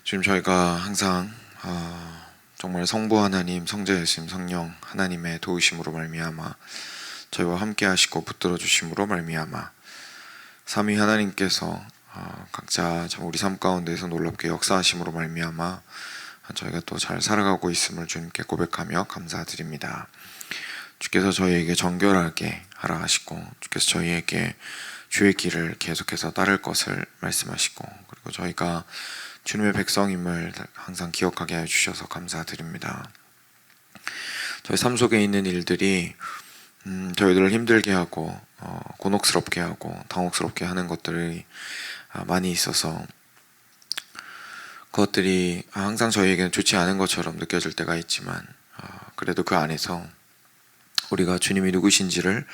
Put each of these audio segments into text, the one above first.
지금 저희가 항상 정말 성부 하나님, 성자 예수님, 성령 하나님의 도우심으로 말미암아 저희와 함께 하시고 붙들어 주심으로 말미암아 삼위 하나님께서 각자 참 우리 삶 가운데서 놀랍게 역사하심으로 말미암아 저희가 또 잘 살아가고 있음을 주님께 고백하며 감사드립니다. 주께서 저희에게 정결하게 하라 하시고 주께서 저희에게 주의 길을 계속해서 따를 것을 말씀하시고 그리고 저희가 주님의 백성임을 항상 기억하게 해주셔서 감사드립니다. 저희 삶 속에 있는 일들이 저희들을 힘들게 하고 곤혹스럽게 하고 당혹스럽게 하는 것들이 많이 있어서 그것들이 항상 저희에게는 좋지 않은 것처럼 느껴질 때가 있지만 그래도 그 안에서 우리가 주님이 누구신지를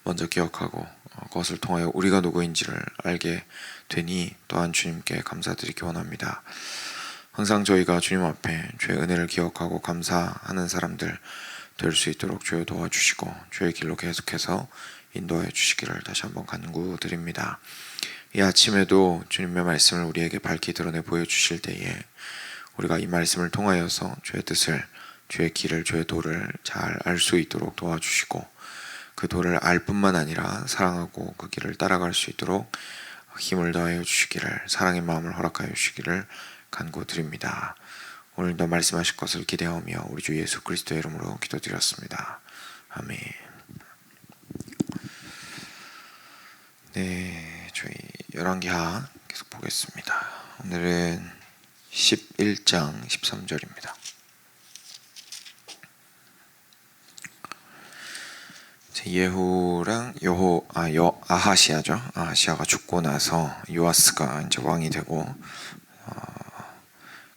먼저 기억하고 그것을 통하여 우리가 누구인지를 알게 되니 또한 주님께 감사드리기 원합니다. 항상 저희가 주님 앞에 주의 은혜를 기억하고 감사하는 사람들 될 수 있도록 주여 도와주시고 주의 길로 계속해서 인도하여 주시기를 다시 한번 간구드립니다. 이 아침에도 주님의 말씀을 우리에게 밝히 드러내 보여주실 때에 우리가 이 말씀을 통하여서 주의 뜻을, 주의 길을, 주의 도를 잘 알 수 있도록 도와주시고 그 도를 알 뿐만 아니라 사랑하고 그 길을 따라갈 수 있도록 힘을 더하여 주시기를, 사랑의 마음을 허락하여 주시기를 간구드립니다. 오늘도 말씀하실 것을 기대하며 우리 주 예수 그리스도의 이름으로 기도드렸습니다. 아멘. 네, 저희 열왕기하 계속 보겠습니다. 오늘은 11장 13절입니다. 예후랑 아하시아죠. 아하시아가 죽고 나서 요아스가 이제 왕이 되고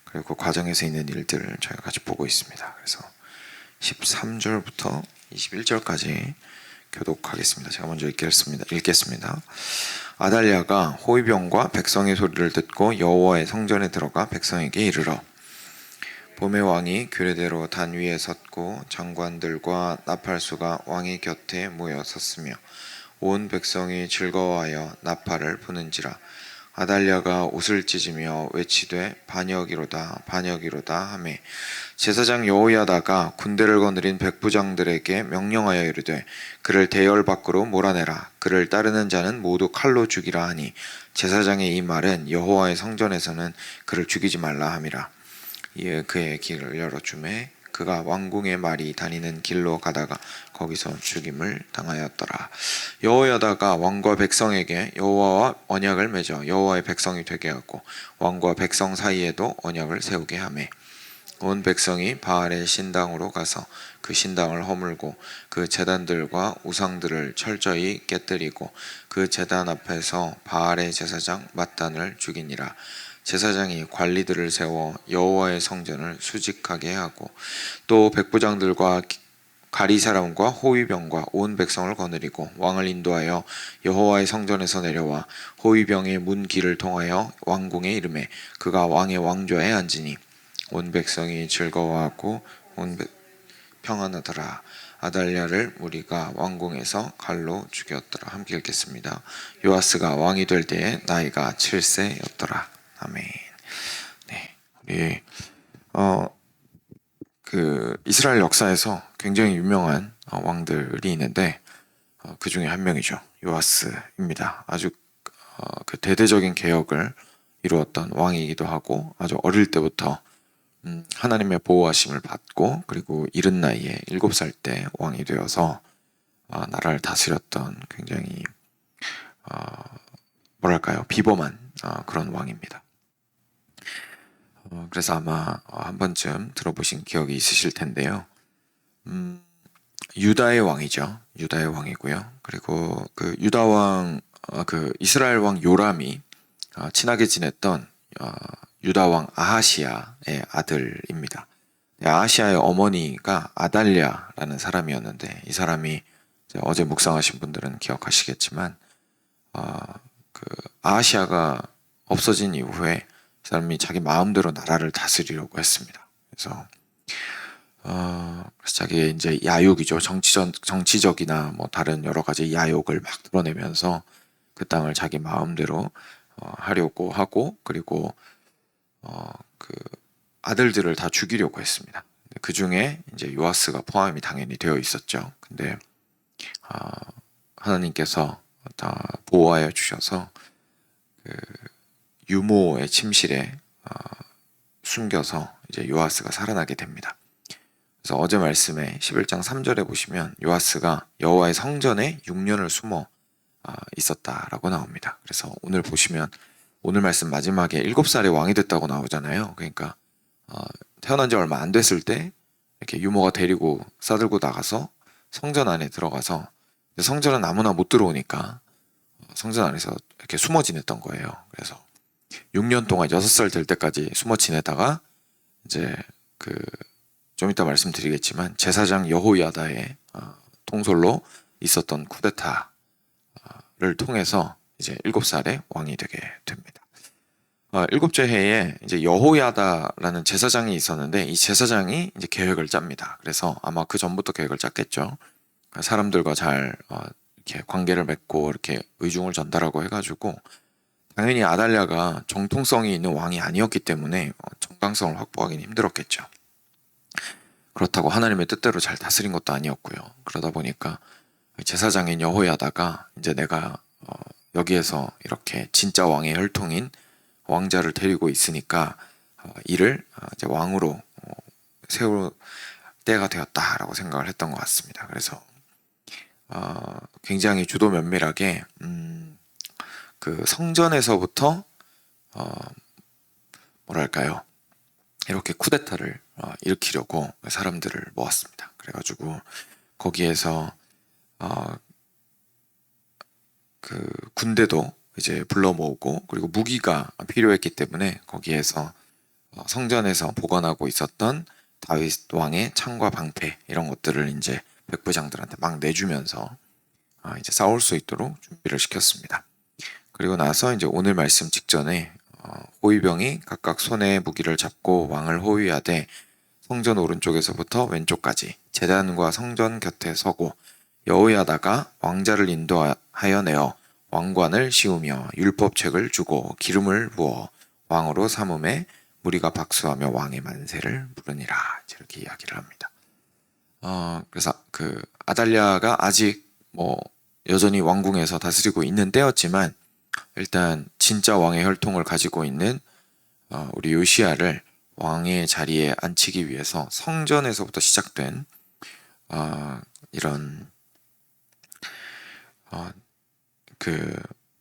그리고 과정에서 있는 일들을 저희가 같이 보고 있습니다. 그래서 13절부터 21절까지 교독하겠습니다. 제가 먼저 읽겠습니다. 아달랴가 호위병과 백성의 소리를 듣고 여호와의 성전에 들어가 백성에게 이르러 봄의 왕이 규례대로 단 위에 섰고 장관들과 나팔수가 왕의 곁에 모여 섰으며 온 백성이 즐거워하여 나팔을 부는지라. 아달랴가 옷을 찢으며 외치되 반역이로다 반역이로다 하매 제사장 여호야다가 군대를 거느린 백부장들에게 명령하여 이르되 그를 대열 밖으로 몰아내라. 그를 따르는 자는 모두 칼로 죽이라 하니 제사장의 이 말은 여호와의 성전에서는 그를 죽이지 말라 함이라. 이에 그의 길을 열어주매 그가 왕궁의 말이 다니는 길로 가다가 거기서 죽임을 당하였더라. 여호야다가 왕과 백성에게 여호와와 언약을 맺어 여호와의 백성이 되게 하고 왕과 백성 사이에도 언약을 세우게 하매 온 백성이 바알의 신당으로 가서 그 신당을 허물고 그 제단들과 우상들을 철저히 깨뜨리고 그 제단 앞에서 바알의 제사장 맏단을 죽이니라. 제사장이 관리들을 세워 여호와의 성전을 수직하게 하고 또 백부장들과 가리 사람과 호위병과 온 백성을 거느리고 왕을 인도하여 여호와의 성전에서 내려와 호위병의 문 길을 통하여 왕궁에 이르매 그가 왕의 왕좌에 앉으니 온 백성이 즐거워하고 평안하더라. 아달랴를 무리가 왕궁에서 칼로 죽였더라. 함께 읽겠습니다. 요아스가 왕이 될 때에 나이가 7세였더라. 아멘. 네, 우리 그 이스라엘 역사에서 굉장히 유명한 왕들이 있는데 그 중에 한 명이죠. 요아스입니다. 아주 그 대대적인 개혁을 이루었던 왕이기도 하고 아주 어릴 때부터 하나님의 보호하심을 받고 그리고 이른 나이에 7살 때 왕이 되어서 나라를 다스렸던 굉장히 뭐랄까요, 비범한 그런 왕입니다. 그래서 아마 한 번쯤 들어보신 기억이 있으실 텐데요. 유다의 왕이죠. 유다의 왕이고요. 그리고 그 유다 왕, 그 이스라엘 왕 요람이 친하게 지냈던 유다 왕 아하시아의 아들입니다. 아하시아의 어머니가 아달랴라는 사람이었는데 이 사람이 어제 묵상하신 분들은 기억하시겠지만 그 아하시아가 없어진 이후에 그 사람이 자기 마음대로 나라를 다스리려고 했습니다. 그래서 자기의 이제 야욕이죠. 정치적이나 뭐 다른 여러 가지 야욕을 막 드러내면서 그 땅을 자기 마음대로 하려고 하고 그리고 아들들을 다 죽이려고 했습니다. 그 중에 이제 요아스가 포함이 당연히 되어 있었죠. 근데 하나님께서 다 보호하여 주셔서 유모의 침실에 숨겨서 이제 요아스가 살아나게 됩니다. 그래서 어제 말씀에 11장 3절에 보시면 요아스가 여호와의 성전에 6년을 숨어 있었다라고 나옵니다. 그래서 오늘 보시면 오늘 말씀 마지막에 7살에 왕이 됐다고 나오잖아요. 그러니까 태어난 지 얼마 안 됐을 때 이렇게 유모가 데리고 싸들고 나가서 성전 안에 들어가서 성전은 아무나 못 들어오니까 성전 안에서 이렇게 숨어 지냈던 거예요. 그래서 6년 동안 6살 될 때까지 숨어 지내다가 이제 좀 이따 말씀드리겠지만 제사장 여호야다의 통솔로 있었던 쿠데타를 통해서 이제 7살에 왕이 되게 됩니다. 일곱째 해에 이제 여호야다라는 제사장이 있었는데 이 제사장이 이제 계획을 짭니다. 그래서 아마 그 전부터 계획을 짰겠죠. 사람들과 잘 이렇게 관계를 맺고 이렇게 의중을 전달하고 해가지고 당연히 아달랴가 정통성이 있는 왕이 아니었기 때문에 정당성을 확보하기는 힘들었겠죠. 그렇다고 하나님의 뜻대로 잘 다스린 것도 아니었고요. 그러다 보니까 제사장인 여호야다가 이제 내가 여기에서 이렇게 진짜 왕의 혈통인 왕자를 데리고 있으니까 이를 이제 왕으로 세울 때가 되었다라고 생각을 했던 것 같습니다. 그래서 굉장히 주도 면밀하게 그 성전에서부터 뭐랄까요, 이렇게 쿠데타를 일으키려고 사람들을 모았습니다. 그래가지고 거기에서 그 군대도 이제 불러 모으고 그리고 무기가 필요했기 때문에 거기에서 성전에서 보관하고 있었던 다윗 왕의 창과 방패 이런 것들을 이제 백부장들한테 막 내주면서 이제 싸울 수 있도록 준비를 시켰습니다. 그리고 나서 이제 오늘 말씀 직전에 호위병이 각각 손에 무기를 잡고 왕을 호위하되 성전 오른쪽에서부터 왼쪽까지 제단과 성전 곁에 서고 여호야다가 왕자를 인도하여 내어 왕관을 씌우며 율법책을 주고 기름을 부어 왕으로 삼음에 무리가 박수하며 왕의 만세를 부르니라 이렇게 이야기를 합니다. 그래서 그 아달랴가 아직 뭐 여전히 왕궁에서 다스리고 있는 때였지만 일단 진짜 왕의 혈통을 가지고 있는 우리 요시야를 왕의 자리에 앉히기 위해서 성전에서부터 시작된 이런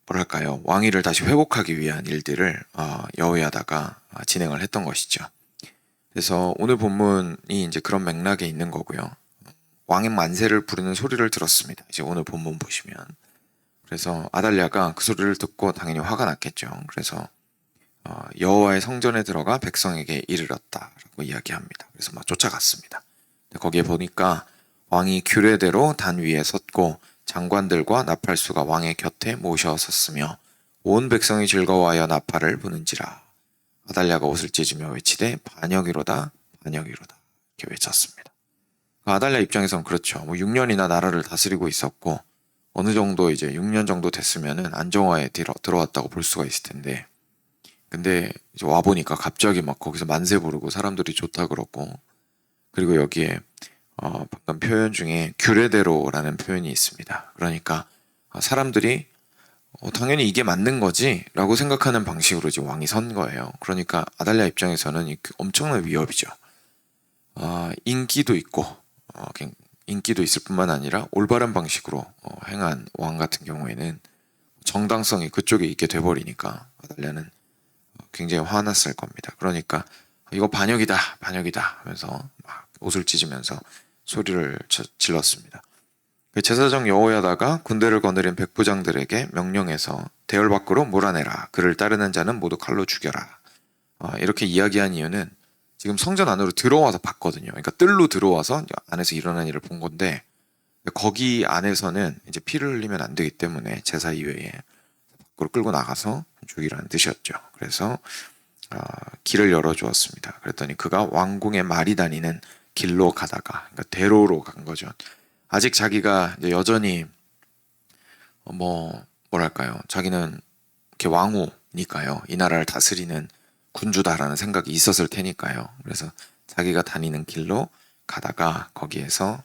뭐랄까요, 왕위를 다시 회복하기 위한 일들을 여호야다가 진행을 했던 것이죠. 그래서 오늘 본문이 이제 그런 맥락에 있는 거고요. 왕의 만세를 부르는 소리를 들었습니다. 이제 오늘 본문 보시면 그래서 아달랴가 그 소리를 듣고 당연히 화가 났겠죠. 그래서 여호와의 성전에 들어가 백성에게 이르렀다라고 이야기합니다. 그래서 막 쫓아갔습니다. 거기에 보니까 왕이 규례대로 단 위에 섰고 장관들과 나팔수가 왕의 곁에 모셔 섰으며 온 백성이 즐거워하여 나팔을 부는지라. 아달랴가 옷을 찢으며 외치되 반역이로다 반역이로다 이렇게 외쳤습니다. 아달랴 입장에서는 그렇죠. 뭐 6년이나 나라를 다스리고 있었고 어느 정도 이제 6년 정도 됐으면은 안정화에 들어왔다고 볼 수가 있을 텐데, 근데 이제 와 보니까 갑자기 막 거기서 만세 부르고 사람들이 좋다 그러고, 그리고 여기에 방금 표현 중에 규례대로라는 표현이 있습니다. 그러니까 사람들이 당연히 이게 맞는 거지 라고 생각하는 방식으로 이제 왕이 선 거예요. 그러니까 아달랴 입장에서는 엄청난 위협이죠. 인기도 있고 인기도 있을 뿐만 아니라 올바른 방식으로 행한 왕 같은 경우에는 정당성이 그쪽에 있게 돼버리니까 아달랴는 굉장히 화났을 겁니다. 그러니까 이거 반역이다 반역이다 하면서 막 옷을 찢으면서 소리를 질렀습니다. 제사장 여호야다가 군대를 거느린 백부장들에게 명령해서 대열 밖으로 몰아내라. 그를 따르는 자는 모두 칼로 죽여라. 이렇게 이야기한 이유는 지금 성전 안으로 들어와서 봤거든요. 그러니까 뜰로 들어와서 안에서 일어난 일을 본 건데, 거기 안에서는 이제 피를 흘리면 안 되기 때문에 제사 이외에 밖으로 끌고 나가서 죽이라는 뜻이었죠. 그래서 길을 열어주었습니다. 그랬더니 그가 왕궁의 말이 다니는 길로 가다가, 그러니까 대로로 간 거죠. 아직 자기가 이제 여전히 뭐랄까요, 자기는 이렇게 왕후니까요, 이 나라를 다스리는 군주다라는 생각이 있었을 테니까요. 그래서 자기가 다니는 길로 가다가 거기에서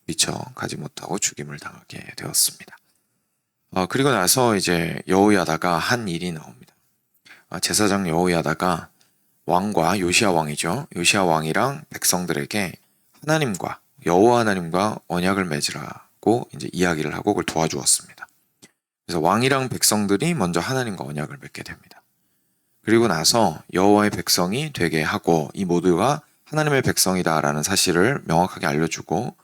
미처 가지 못하고 죽임을 당하게 되었습니다. 그리고 나서 이제 여호야다가 한 일이 나옵니다. 제사장 여호야다가 왕과 요시야 왕이죠. 요시야 왕이랑 백성들에게 하나님과 여호와 하나님과 언약을 맺으라고 이제 이야기를 하고 그걸 도와주었습니다. 그래서 왕이랑 백성들이 먼저 하나님과 언약을 맺게 됩니다. 그리고 나서 여호와의 백성이 되게 하고 이 모두가 하나님의 백성이다라는 사실을 명확하게 알려주고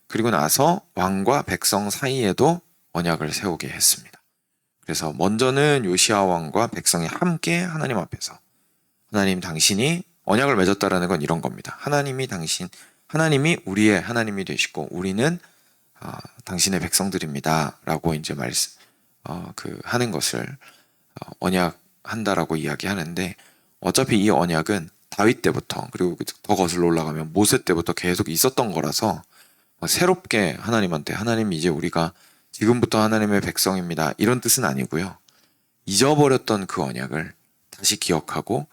그리고 나서 왕과 백성 사이에도 언약을 세우게 했습니다. 그래서 먼저는 요시야 왕과 백성이 함께 하나님 앞에서 하나님 당신이 언약을 맺었다라는 건 이런 겁니다. 하나님이 우리의 하나님이 되시고 우리는 당신의 백성들입니다라고 이제 하는 것을 언약한다라고 이야기하는데 어차피 이 언약은 다윗 때부터 그리고 더 거슬러 올라가면 모세 때부터 계속 있었던 거라서 새롭게 하나님한테 하나님 이제 우리가 지금부터 하나님의 백성입니다. 이런 뜻은 아니고요. 잊어버렸던 그 언약을 다시 기억하고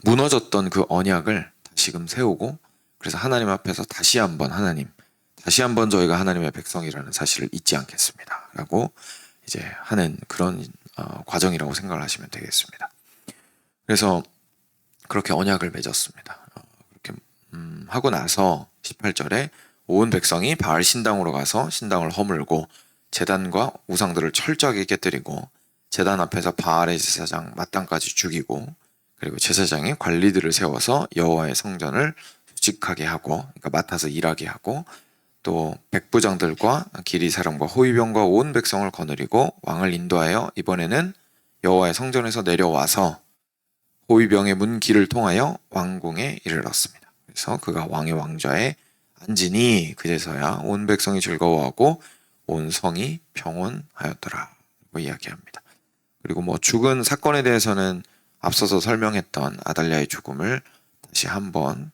무너졌던 그 언약을 다시금 세우고 그래서 하나님 앞에서 다시 한번 저희가 하나님의 백성이라는 사실을 잊지 않겠습니다. 라고 이제 하는 그런 과정이라고 생각을 하시면 되겠습니다. 그래서 그렇게 언약을 맺었습니다. 그렇게 하고 나서 18절에 온 백성이 바알 신당으로 가서 신당을 허물고 제단과 우상들을 철저하게 깨뜨리고 제단 앞에서 바알의 제사장 마땅까지 죽이고 그리고 제사장이 관리들을 세워서 여호와의 성전을 수직하게 하고 그러니까 맡아서 일하게 하고 또 백부장들과 기리 사람과 호위병과 온 백성을 거느리고 왕을 인도하여 이번에는 여호와의 성전에서 내려와서 호위병의 문 길을 통하여 왕궁에 이르렀습니다. 그래서 그가 왕의 왕좌에 앉으니 그제서야 온 백성이 즐거워하고 온 성이 평온하였더라 고 이야기합니다. 그리고 죽은 사건에 대해서는 앞서서 설명했던 아달랴의 죽음을 다시 한번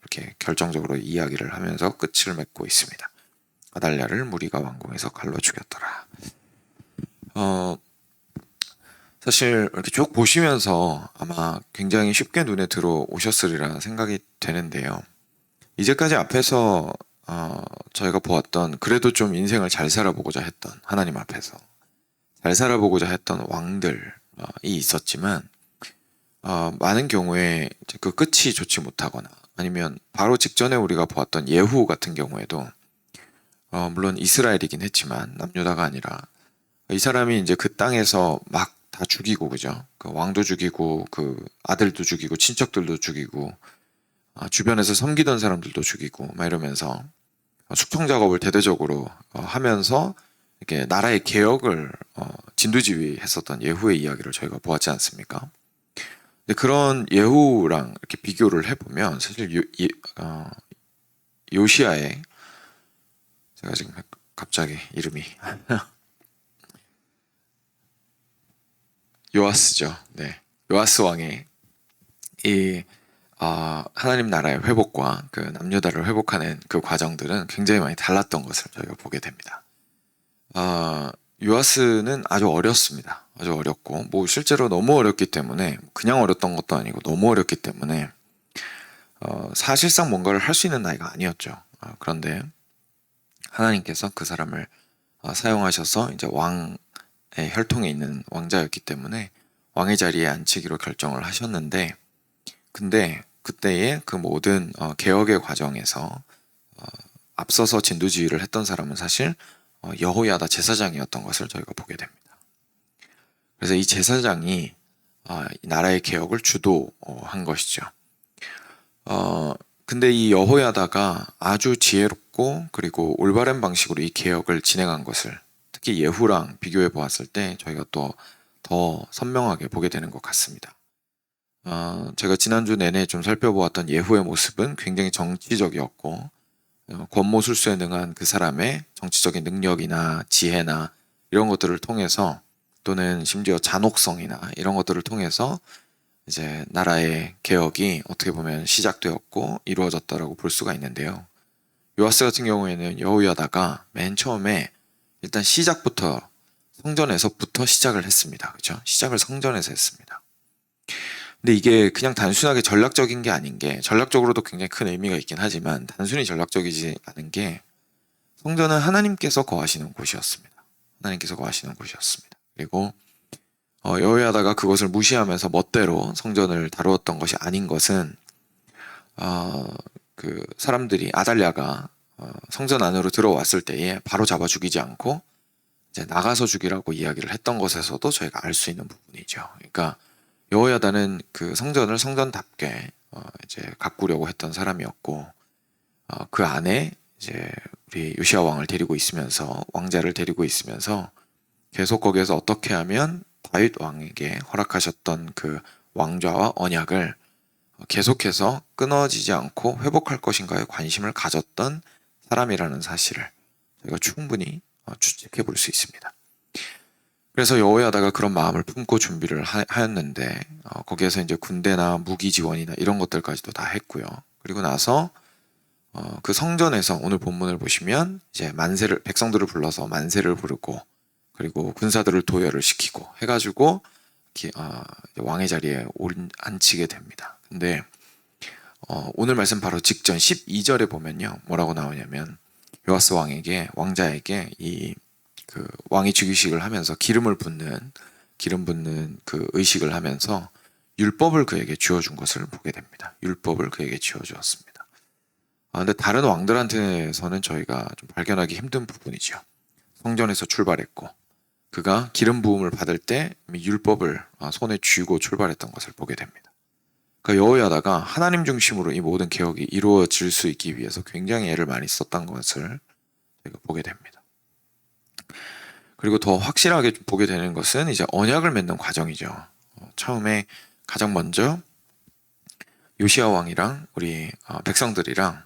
이렇게 결정적으로 이야기를 하면서 끝을 맺고 있습니다. 아달랴를 무리가 왕궁에서 칼로 죽였더라. 사실 이렇게 쭉 보시면서 아마 굉장히 쉽게 눈에 들어오셨으리라 생각이 되는데요. 이제까지 앞에서 저희가 보았던 그래도 좀 인생을 잘 살아보고자 했던 하나님 앞에서 잘 살아보고자 했던 왕들이 있었지만 많은 경우에 그 끝이 좋지 못하거나 아니면 바로 직전에 우리가 보았던 예후 같은 경우에도 물론 이스라엘이긴 했지만 남유다가 아니라 이 사람이 이제 그 땅에서 막 다 죽이고 그죠? 그 왕도 죽이고 그 아들도 죽이고 친척들도 죽이고 주변에서 섬기던 사람들도 죽이고 막 이러면서 숙청 작업을 대대적으로 하면서 이렇게 나라의 개혁을 진두지휘했었던 예후의 이야기를 저희가 보았지 않습니까? 근데 그런 예후랑 이렇게 비교를 해보면 사실 요시야의 제가 지금 갑자기 이름이 요아스죠. 네, 요아스 왕의 이 하나님 나라의 회복과 그 남유다를 회복하는 그 과정들은 굉장히 많이 달랐던 것을 저희가 보게 됩니다. 요아스는 아주 어렸습니다. 아주 어렸고 실제로 너무 어렸기 때문에 그냥 어렸던 것도 아니고 너무 어렸기 때문에 사실상 뭔가를 할 수 있는 나이가 아니었죠. 그런데 하나님께서 그 사람을 사용하셔서 이제 왕의 혈통에 있는 왕자였기 때문에 왕의 자리에 앉히기로 결정을 하셨는데 근데 그때의 그 모든 개혁의 과정에서 앞서서 진두지휘를 했던 사람은 사실 여호야다 제사장이었던 것을 저희가 보게 됩니다. 그래서 이 제사장이 나라의 개혁을 주도한 것이죠. 근데 이 여호야다가 아주 지혜롭고 그리고 올바른 방식으로 이 개혁을 진행한 것을 특히 예후랑 비교해 보았을 때 저희가 또 더 선명하게 보게 되는 것 같습니다. 제가 지난주 내내 좀 살펴보았던 예후의 모습은 굉장히 정치적이었고 권모술수에 능한 그 사람의 정치적인 능력이나 지혜나 이런 것들을 통해서 또는 심지어 잔혹성이나 이런 것들을 통해서 이제 나라의 개혁이 어떻게 보면 시작되었고 이루어졌다라고 볼 수가 있는데요. 요아스 같은 경우에는 여호야다가 맨 처음에 일단 성전에서부터 시작을 했습니다. 그렇죠? 시작을 성전에서 했습니다. 근데 이게 그냥 단순하게 전략적인 게 아닌 게, 전략적으로도 굉장히 큰 의미가 있긴 하지만 단순히 전략적이지 않은 게, 성전은 하나님께서 거하시는 곳이었습니다. 하나님께서 거하시는 곳이었습니다. 그리고 여호야다가 그것을 무시하면서 멋대로 성전을 다루었던 것이 아닌 것은, 그 사람들이, 아달랴가 성전 안으로 들어왔을 때에 바로 잡아 죽이지 않고 이제 나가서 죽이라고 이야기를 했던 것에서도 저희가 알 수 있는 부분이죠. 그러니까 여호야다는 그 성전을 성전답게 이제 가꾸려고 했던 사람이었고, 그 안에 이제 우리 요시야 왕을 데리고 있으면서, 왕자를 데리고 있으면서 계속 거기에서 어떻게 하면 다윗 왕에게 허락하셨던 그 왕좌와 언약을 계속해서 끊어지지 않고 회복할 것인가에 관심을 가졌던 사람이라는 사실을 저희가 충분히 추측해 볼 수 있습니다. 그래서 여호야다가 그런 마음을 품고 준비를 하였는데, 거기에서 이제 군대나 무기 지원이나 이런 것들까지도 다 했고요. 그리고 나서 그 성전에서 오늘 본문을 보시면 이제 만세를, 백성들을 불러서 만세를 부르고, 그리고 군사들을 도열을 시키고 해가지고 왕의 자리에 앉히게 됩니다. 근데 오늘 말씀 바로 직전 12절에 보면요, 뭐라고 나오냐면, 요아스 왕에게, 왕자에게 그 왕이 즉위식을 하면서 기름 붓는 그 의식을 하면서 율법을 그에게 주어준 것을 보게 됩니다. 율법을 그에게 주어주었습니다. 근데 다른 왕들한테서는 저희가 좀 발견하기 힘든 부분이죠. 성전에서 출발했고, 그가 기름 부음을 받을 때 율법을 손에 쥐고 출발했던 것을 보게 됩니다. 그러니까 여호야다가 하나님 중심으로 이 모든 개혁이 이루어질 수 있기 위해서 굉장히 애를 많이 썼던 것을 저희가 보게 됩니다. 그리고 더 확실하게 보게 되는 것은 이제 언약을 맺는 과정이죠. 처음에 가장 먼저 요시야 왕이랑 우리 백성들이랑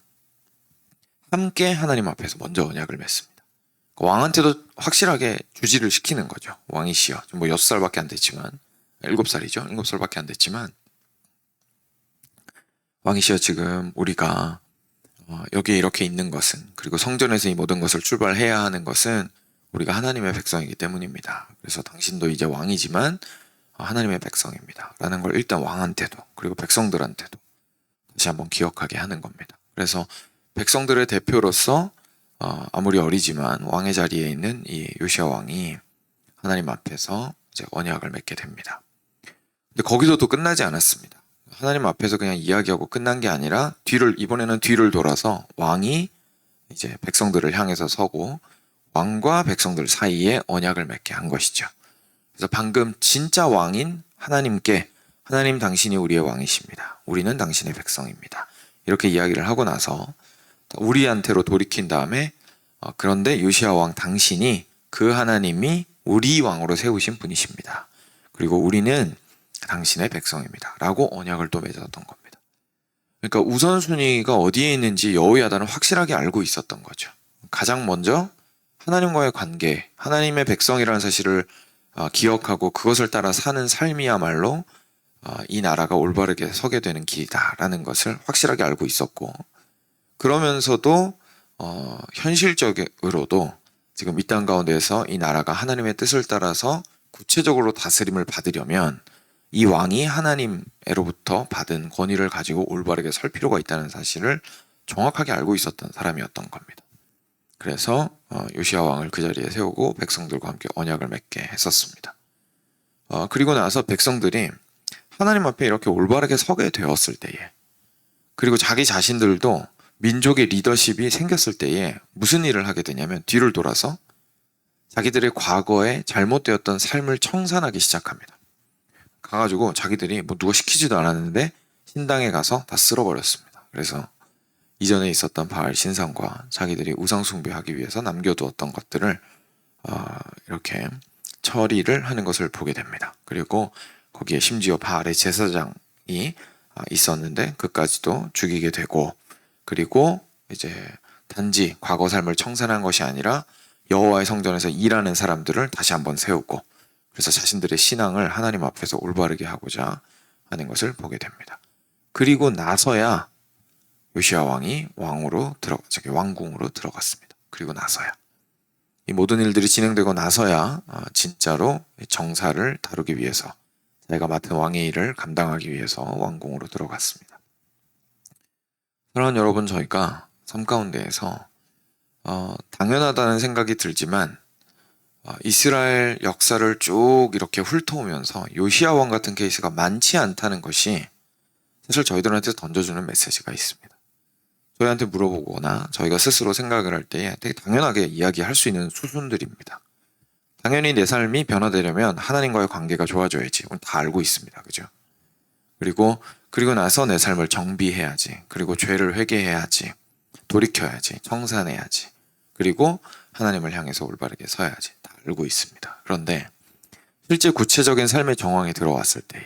함께 하나님 앞에서 먼저 언약을 맺습니다. 왕한테도 확실하게 주지를 시키는 거죠. 왕이시여, 뭐 6살밖에 안 됐지만, 7살이죠. 7살밖에 안 됐지만, 왕이시여, 지금 우리가 여기에 이렇게 있는 것은, 그리고 성전에서 이 모든 것을 출발해야 하는 것은 우리가 하나님의 백성이기 때문입니다. 그래서 당신도 이제 왕이지만 하나님의 백성입니다 라는 걸 일단 왕한테도, 그리고 백성들한테도 다시 한번 기억하게 하는 겁니다. 그래서 백성들의 대표로서 아무리 어리지만 왕의 자리에 있는 이 요시야 왕이 하나님 앞에서 이제 언약을 맺게 됩니다. 근데 거기서도 끝나지 않았습니다. 하나님 앞에서 그냥 이야기하고 끝난 게 아니라 이번에는 뒤를 돌아서 왕이 이제 백성들을 향해서 서고 왕과 백성들 사이에 언약을 맺게 한 것이죠. 그래서 방금 진짜 왕인 하나님께, 하나님 당신이 우리의 왕이십니다, 우리는 당신의 백성입니다, 이렇게 이야기를 하고 나서 우리한테로 돌이킨 다음에 그런데 요시야 왕 당신이 그 하나님이 우리 왕으로 세우신 분이십니다, 그리고 우리는 당신의 백성입니다 라고 언약을 또 맺었던 겁니다. 그러니까 우선순위가 어디에 있는지 여호야다는 확실하게 알고 있었던 거죠. 가장 먼저 하나님과의 관계, 하나님의 백성이라는 사실을 기억하고 그것을 따라 사는 삶이야말로 이 나라가 올바르게 서게 되는 길이다라는 것을 확실하게 알고 있었고, 그러면서도 현실적으로도 지금 이 땅 가운데서 이 나라가 하나님의 뜻을 따라서 구체적으로 다스림을 받으려면 이 왕이 하나님으로부터 받은 권위를 가지고 올바르게 설 필요가 있다는 사실을 정확하게 알고 있었던 사람이었던 겁니다. 그래서 요시야 왕을 그 자리에 세우고 백성들과 함께 언약을 맺게 했었습니다. 그리고 나서 백성들이 하나님 앞에 이렇게 올바르게 서게 되었을 때에, 그리고 자기 자신들도 민족의 리더십이 생겼을 때에 무슨 일을 하게 되냐면 뒤를 돌아서 자기들의 과거에 잘못되었던 삶을 청산하기 시작합니다. 가가지고 자기들이 뭐 누가 시키지도 않았는데 신당에 가서 다 쓸어버렸습니다. 그래서 이전에 있었던 바알 신상과 자기들이 우상 숭배하기 위해서 남겨두었던 것들을 이렇게 처리를 하는 것을 보게 됩니다. 그리고 거기에 심지어 바알의 제사장이 있었는데 그까지도 죽이게 되고, 그리고 이제 단지 과거 삶을 청산한 것이 아니라 여호와의 성전에서 일하는 사람들을 다시 한번 세우고, 그래서 자신들의 신앙을 하나님 앞에서 올바르게 하고자 하는 것을 보게 됩니다. 그리고 나서야 요시야 왕이 왕궁으로 들어갔습니다. 그리고 나서야 이 모든 일들이 진행되고 나서야 진짜로 정사를 다루기 위해서 자기가 맡은 왕의 일을 감당하기 위해서 왕궁으로 들어갔습니다. 사랑하는 여러분, 저희가 삶 가운데에서 당연하다는 생각이 들지만 이스라엘 역사를 쭉 이렇게 훑어오면서 요시야 왕 같은 케이스가 많지 않다는 것이 사실 저희들한테 던져주는 메시지가 있습니다. 저희한테 물어보거나 저희가 스스로 생각을 할 때에 되게 당연하게 이야기할 수 있는 수순들입니다. 당연히 내 삶이 변화되려면 하나님과의 관계가 좋아져야지. 다 알고 있습니다. 그죠? 그리고 나서 내 삶을 정비해야지. 그리고 죄를 회개해야지. 돌이켜야지. 청산해야지. 그리고 하나님을 향해서 올바르게 서야지. 다 알고 있습니다. 그런데 실제 구체적인 삶의 정황에 들어왔을 때에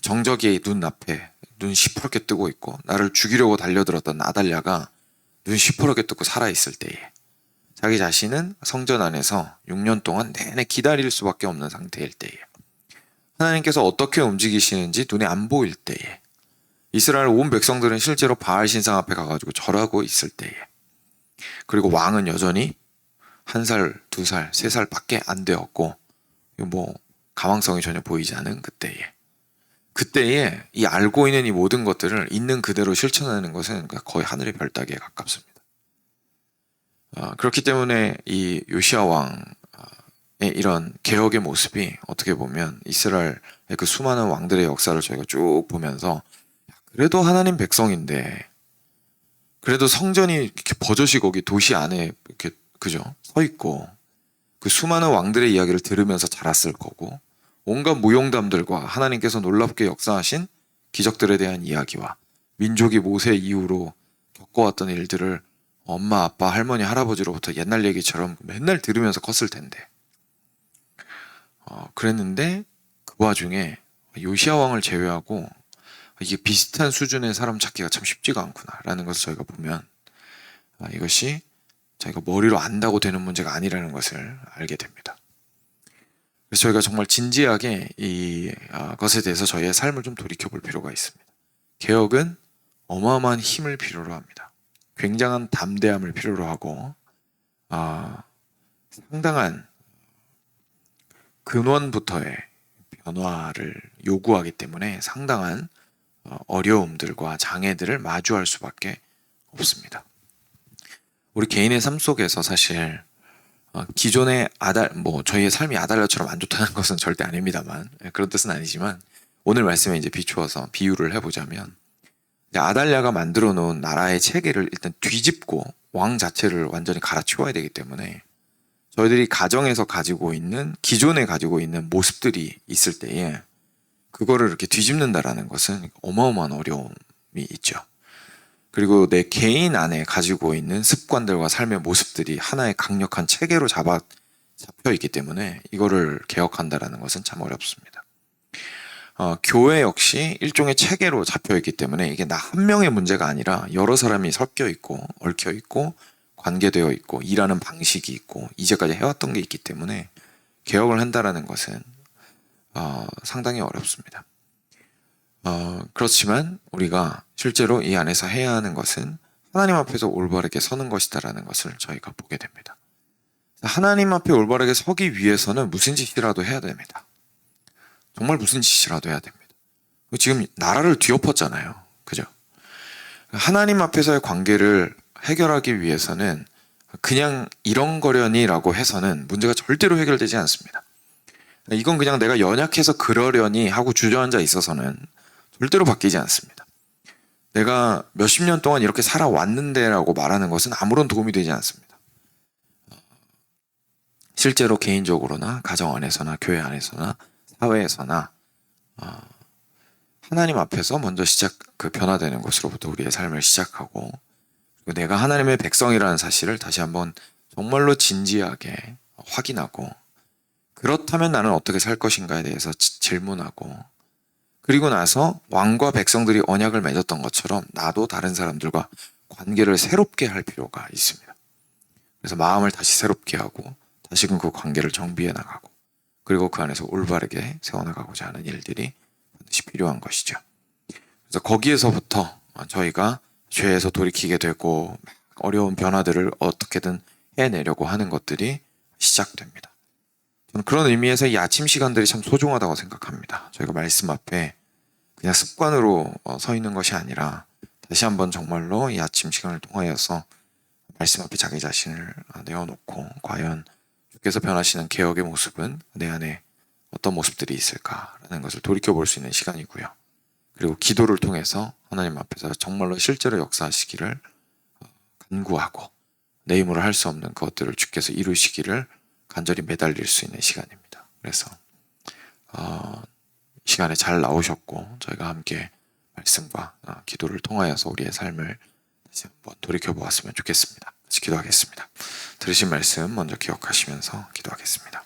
정적이 눈앞에 눈 시퍼렇게 뜨고 있고 나를 죽이려고 달려들었던 아달랴가 눈 시퍼렇게 뜨고 살아있을 때에 자기 자신은 성전 안에서 6년 동안 내내 기다릴 수밖에 없는 상태일 때에 하나님께서 어떻게 움직이시는지 눈에 안 보일 때에 이스라엘 온 백성들은 실제로 바알 신상 앞에 가가지고 절하고 있을 때에 그리고 왕은 여전히 1살, 2살, 3살 밖에 안 되었고 가망성이 전혀 보이지 않은 그때에 이 알고 있는 이 모든 것들을 있는 그대로 실천하는 것은 거의 하늘의 별 따기에 가깝습니다. 그렇기 때문에 이 요시야 왕의 이런 개혁의 모습이 어떻게 보면 이스라엘의 그 수많은 왕들의 역사를 저희가 쭉 보면서 그래도 하나님 백성인데 그래도 성전이 이렇게 버젓이 거기 도시 안에 이렇게 그죠? 서 있고 그 수많은 왕들의 이야기를 들으면서 자랐을 거고 온갖 무용담들과 하나님께서 놀랍게 역사하신 기적들에 대한 이야기와 민족이 모세 이후로 겪어왔던 일들을 엄마, 아빠, 할머니, 할아버지로부터 옛날 얘기처럼 맨날 들으면서 컸을 텐데 그랬는데 그 와중에 요시야 왕을 제외하고 이게 비슷한 수준의 사람 찾기가 참 쉽지가 않구나라는 것을 저희가 보면 이것이 저희가 머리로 안다고 되는 문제가 아니라는 것을 알게 됩니다. 그래서 저희가 정말 진지하게 이 것에 대해서 저희의 삶을 좀 돌이켜볼 필요가 있습니다. 개혁은 어마어마한 힘을 필요로 합니다. 굉장한 담대함을 필요로 하고 상당한 근원부터의 변화를 요구하기 때문에 상당한 어려움들과 장애들을 마주할 수밖에 없습니다. 우리 개인의 삶 속에서 사실 기존의 저희의 삶이 아달랴처럼 안 좋다는 것은 절대 아닙니다만 그런 뜻은 아니지만 오늘 말씀에 이제 비추어서 비유를 해보자면 아달랴가 만들어 놓은 나라의 체계를 일단 뒤집고 왕 자체를 완전히 갈아치워야 되기 때문에 저희들이 가정에서 기존에 가지고 있는 모습들이 있을 때에 그거를 이렇게 뒤집는다라는 것은 어마어마한 어려움이 있죠. 그리고 내 개인 안에 가지고 있는 습관들과 삶의 모습들이 하나의 강력한 체계로 잡혀 있기 때문에 이거를 개혁한다라는 것은 참 어렵습니다. 교회 역시 일종의 체계로 잡혀 있기 때문에 이게 나 한 명의 문제가 아니라 여러 사람이 섞여 있고 얽혀 있고 관계되어 있고 일하는 방식이 있고 이제까지 해왔던 게 있기 때문에 개혁을 한다라는 것은 상당히 어렵습니다. 그렇지만 우리가 실제로 이 안에서 해야 하는 것은 하나님 앞에서 올바르게 서는 것이다라는 것을 저희가 보게 됩니다. 하나님 앞에 올바르게 서기 위해서는 무슨 짓이라도 해야 됩니다. 정말 무슨 짓이라도 해야 됩니다. 지금 나라를 뒤엎었잖아요. 그죠? 하나님 앞에서의 관계를 해결하기 위해서는 그냥 이런거려니라고 해서는 문제가 절대로 해결되지 않습니다. 이건 그냥 내가 연약해서 그러려니 하고 주저앉아 있어서는 절대로 바뀌지 않습니다. 내가 몇십 년 동안 이렇게 살아왔는데 라고 말하는 것은 아무런 도움이 되지 않습니다. 실제로 개인적으로나 가정 안에서나 교회 안에서나 사회에서나 하나님 앞에서 먼저 변화되는 것으로부터 우리의 삶을 시작하고 그리고 내가 하나님의 백성이라는 사실을 다시 한번 정말로 진지하게 확인하고 그렇다면 나는 어떻게 살 것인가에 대해서 질문하고 그리고 나서 왕과 백성들이 언약을 맺었던 것처럼 나도 다른 사람들과 관계를 새롭게 할 필요가 있습니다. 그래서 마음을 다시 새롭게 하고 다시금 그 관계를 정비해 나가고 그리고 그 안에서 올바르게 세워나가고자 하는 일들이 반드시 필요한 것이죠. 그래서 거기에서부터 저희가 죄에서 돌이키게 되고 어려운 변화들을 어떻게든 해내려고 하는 것들이 시작됩니다. 저는 그런 의미에서 이 아침 시간들이 참 소중하다고 생각합니다. 저희가 말씀 앞에 그냥 습관으로 서 있는 것이 아니라 다시 한번 정말로 이 아침 시간을 통하여서 말씀 앞에 자기 자신을 내어놓고 과연 주께서 변하시는 개혁의 모습은 내 안에 어떤 모습들이 있을까라는 것을 돌이켜볼 수 있는 시간이고요. 그리고 기도를 통해서 하나님 앞에서 정말로 실제로 역사하시기를 간구하고 내 힘으로 할 수 없는 그것들을 주께서 이루시기를 간절히 매달릴 수 있는 시간입니다. 그래서 이 시간에 잘 나오셨고 저희가 함께 말씀과 기도를 통하여서 우리의 삶을 다시 한번 돌이켜보았으면 좋겠습니다. 같이 기도하겠습니다. 들으신 말씀 먼저 기억하시면서 기도하겠습니다.